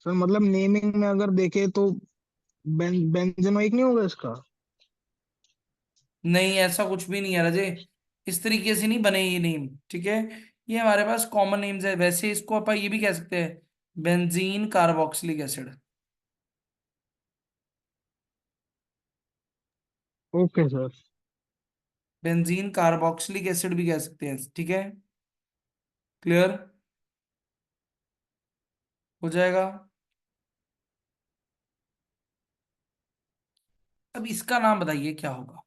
सर मतलब नेमिंग में अगर देखे तो बेंजेनोइक नहीं होगा इसका? नहीं, ऐसा कुछ भी नहीं है राजे। इस तरीके से नहीं बने ये नेम, ठीक है? ये हमारे पास कॉमन नेम्स है। वैसे इसको अपन ये भी कह सकते हैं, benzene carboxylic acid. Okay sir. Benzene carboxylic acid भी कह सकते हैं, ठीक है? क्लियर हो जाएगा। अब इसका नाम बताइए क्या होगा?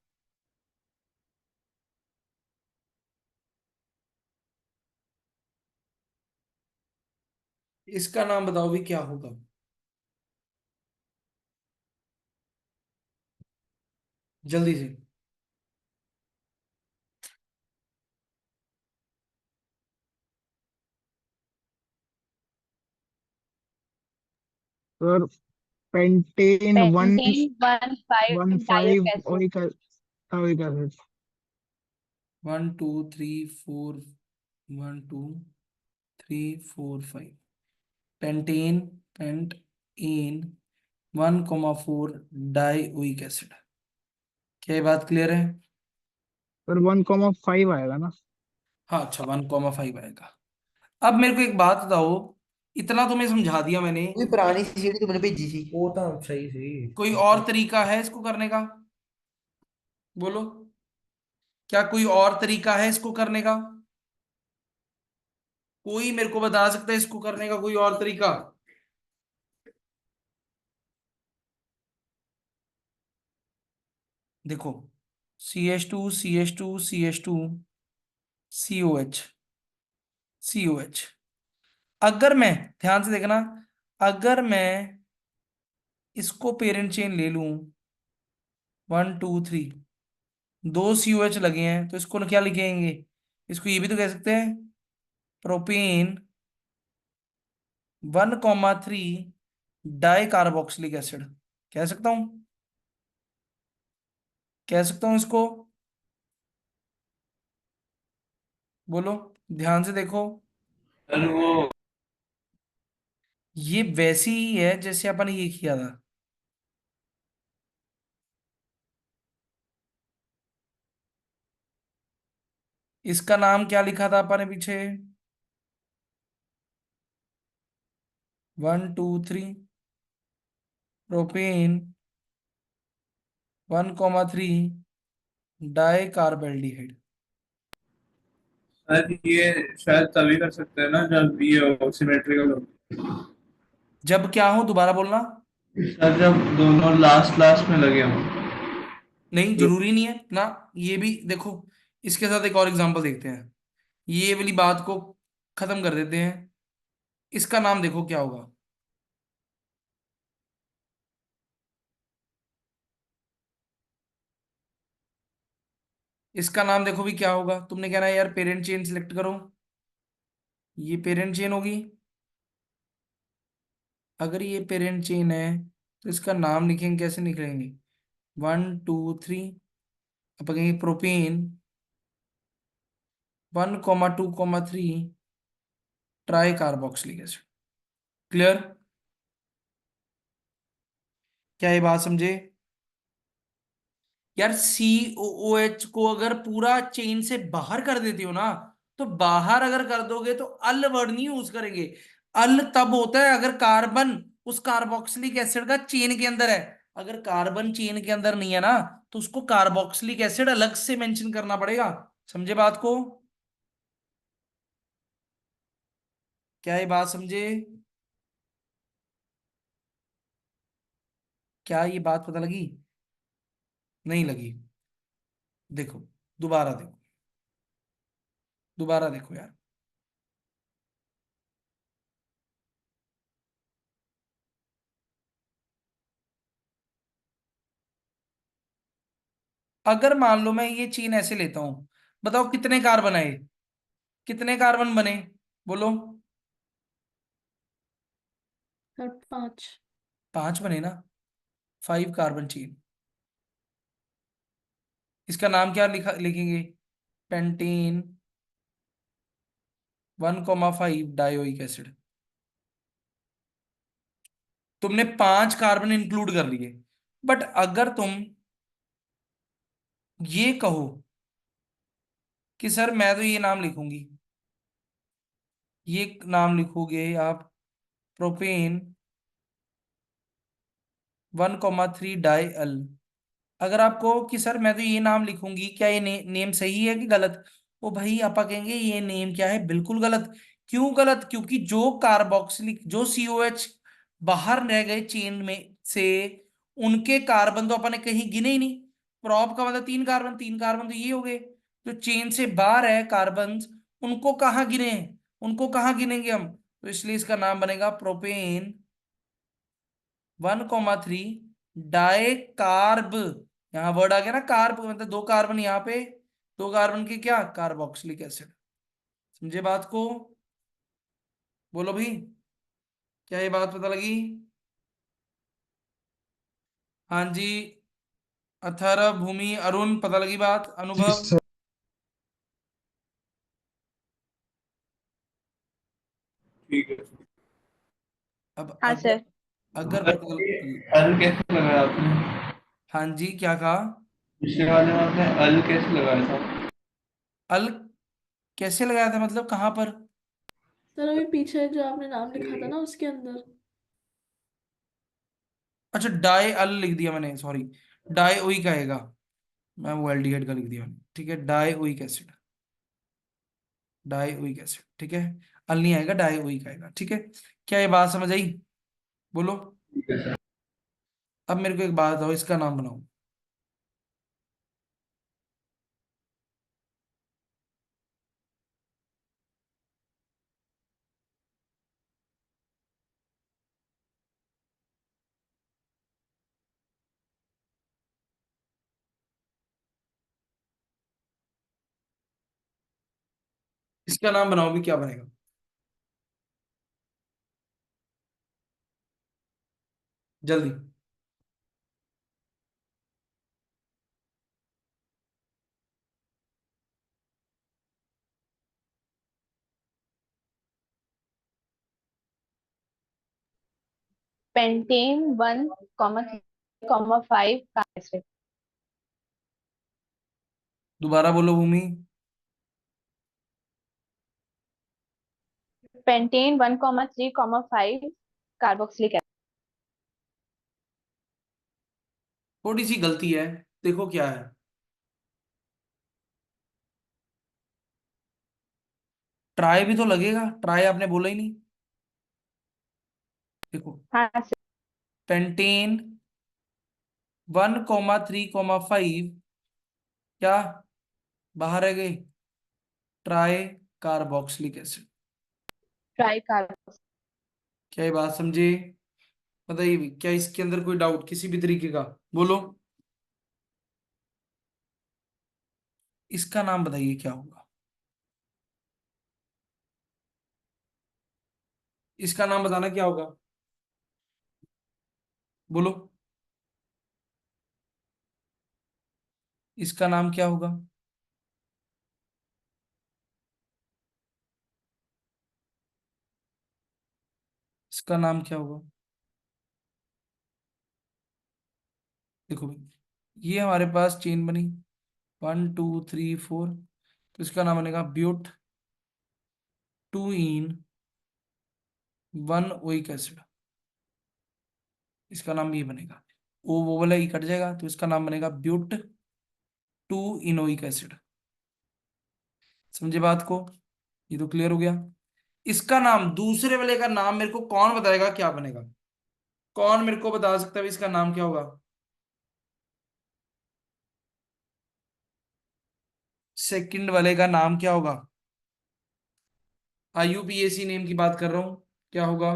इसका नाम बताओ भी क्या होगा? जल्दी से। Sir pentane one pentane 1 5 one डाइक five acid. Oic acid. 1 2 3 4, 1 2 3 4 5। Pentane, pentane 1,4 dioic acid. क्या ये बात क्लियर है? सर 1,5 आएगा ना? हाँ अच्छा, 1,5 आएगा। अब मेरे को एक बात बताओ, इतना तुम्हें समझा दिया मैंने, कोई पुरानी सी सीढ़ी तुमने भेजी थी। वो तो सही सी। कोई और तरीका है इसको करने का? बोलो, क्या कोई और तरीका है इसको करने का? कोई मेरे को बता सकता है इसको करने का कोई और तरीका? देखो, CH2 COH COH। अगर मैं, ध्यान से देखना, अगर मैं इसको पेरेंट चेन ले लूं, 1 2 3, 2 COH लगे हैं, तो इसको क्या लिखेंगे? इसको ये भी तो कह सकते हैं, प्रोपेन 1 3 डाई कार्बोक्सिलिक एसिड। कह सकता हूं, कह सकता हूं इसको? बोलो, ध्यान से देखो। सर वो ये वैसी ही है जैसे अपन ने ये किया था। इसका नाम क्या लिखा था अपन ने पीछे? 1 2 3 प्रोपेन 1 3 डाई कार्बेल्डिहाइड। सर ये शायद तभी कर सकते हैं ना जब ये सिमेट्रिकल हो। जब क्या हो, दोबारा बोलना। सर जब दोनों लास्ट लास्ट में लगे हों। नहीं, जरूरी नहीं है ना। ये भी देखो, इसके साथ एक और एग्जांपल देखते हैं, ये वाली बात को खत्म कर देते हैं। इसका नाम देखो क्या होगा। इसका नाम देखो भी क्या होगा। तुमने कहना है यार पेरेंट चेन सिलेक्ट करो, ये पेरेंट चेन होगी। अगर ये पेरेंट चेन है तो इसका नाम लिखेंगे, कैसे लिखेंगे? 1 2 3, अब कहेंगे propane 1 2 3 try carboxylic acid. Clear? क्या ये बात समझे? यार COOH को अगर पूरा चेन से बाहर कर देती हो ना, तो बाहर अगर कर दोगे तो अल वर्ड नहीं यूज करेंगे। अल तब होता है अगर कार्बन उस कार्बोक्सिलिक एसिड का चेन के अंदर है। अगर कार्बन चेन के अंदर नहीं है ना, तो उसको कार्बोक्सिलिक एसिड अलग से मेंशन करना पड़ेगा। समझे बात को? क्या ये बात समझे? क्या ये बात पता लगी? नहीं लगी? देखो, दोबारा देखो, दोबारा देखो यार। अगर मान लो मैं ये चेन ऐसे लेता हूं, बताओ कितने कार्बन आए, कितने कार्बन बने? बोलो। सर 5। 5 बने ना, 5 कार्बन चेन। इसका नाम क्या लिखेंगे? Pentane 1 5 dioic acid. तुमने 5 कार्बन इंक्लूड कर लिए। बट अगर तुम ये कहो कि सर मैं तो ये नाम लिखूंगी, ये नाम लिखोगे आप, प्रोपेन 1 3 डाई अल। अगर आप कहो कि सर मैं तो ये नाम लिखूंगी, क्या ये नेम सही है कि गलत? ओ भाई, आपा कहेंगे ये नेम क्या है, बिल्कुल गलत। क्यों गलत? क्योंकि जो कार्बोक्सिलिक, जो COH बाहर रह गए चेन में से, उनके कार्बन तो अपन ने कहीं गिने ही नहीं। प्रॉप का मतलब 3 कार्बन, 3 कार्बन तो ये हो गए। जो चेन से बाहर है कार्बन, उनको कहाँ गिने हैं, उनको कहाँ गिनेंगे हम? तो इसलिए इसका नाम बनेगा प्रोपेन 1 3 डाई कार्ब। यहाँ वर्ड आ गया ना कार्ब, मतलब 2 कार्बन यहाँ पे, 2 कार्बन के क्या, कार्बोक्सिलिक एसिड। समझे बात को? बोलो भाई, क्या ये बात पता लगी? हाँ जी, अथर, भूमि, अरुण, पता लगी बात? अनुभव? ठीक है। अब हाँ अगर, सर। अगर सर पता, ये अल कैसे लगाया आपने? हाँ जी, क्या कहा? पिछले वाले में आपने अल कैसे लगाया था? अल कैसे लगाया था, मतलब कहाँ पर? सर अभी पीछे जो आपने नाम लिखा था ना उसके अंदर। अच्छा, डाई अल लिख दिया मैंने, सॉरी। डाई ओइक आएगा, मैं वो एल्डिहाइड का लिख दिया मैंने, ठीक है, die oic acid, dioic acid, ठीक है। अल नहीं आएगा, डाइओइक आएगा, ठीक है। क्या ये बात समझ आई? बोलो। ठीक है सर। अब मेरे को एक बात बताओ, इसका नाम बनाओ। इसका नाम बनाओ भी, क्या बनेगा? जल्दी। पेंटेन 1,3,5 का एसिड। दोबारा बोलो भूमि। Pentane 1,3,5 carboxylic acid. थोड़ी सी गलती है, देखो क्या है। ट्राई भी तो लगेगा, ट्राई आपने बोला ही नहीं। देखो, हाँ सर। पेंटेन 1,3,5 क्या बाहर है गई? Try carboxylic acid. Try carboxylic. क्या ये बात समझे? बताइए भी, क्या इसके अंदर कोई डाउट किसी भी तरीके का? बोलो, इसका नाम बताइए क्या होगा? इसका नाम बताना क्या होगा? बोलो, इसका नाम क्या होगा? इसका नाम क्या होगा? देखो भाई, ये हमारे पास चेन बनी 1 2 3 4, तो इसका नाम बनेगा ब्यूट 2 इन 1 ओइक एसिड। इसका नाम ये बनेगा, वो वाला ई कट जाएगा, तो इसका नाम बनेगा ब्यूट 2 इनोइक एसिड। समझे बात को? ये तो क्लियर हो गया। इसका नाम, दूसरे वाले का नाम मेरे को कौन बताएगा क्या बनेगा? कौन मेरे को बता सकता है इसका नाम क्या होगा? सेकंड वाले का नाम क्या होगा? IUPAC नेम की बात कर रहा हूं, क्या होगा?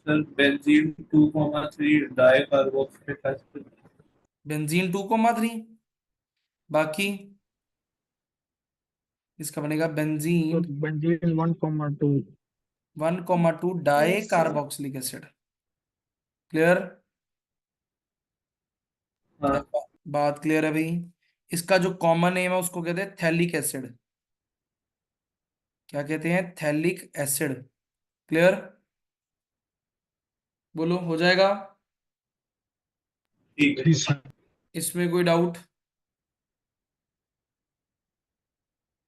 Sir benzene 2,3 di carboxylic acid. Benzene 2,3, बाकी इसका बनेगा तो benzene benzene 1,2। 1,2 di Yes, sir. Carboxylic acid. Clear? हाँ। बात क्लियर है भाई? इसका जो कॉमन नेम है उसको कहते हैं थैलिक एसिड। क्या कहते हैं? Phthalic acid. क्लियर? बोलो, हो जाएगा? ठीक है। जी सर। इसमें कोई डाउट?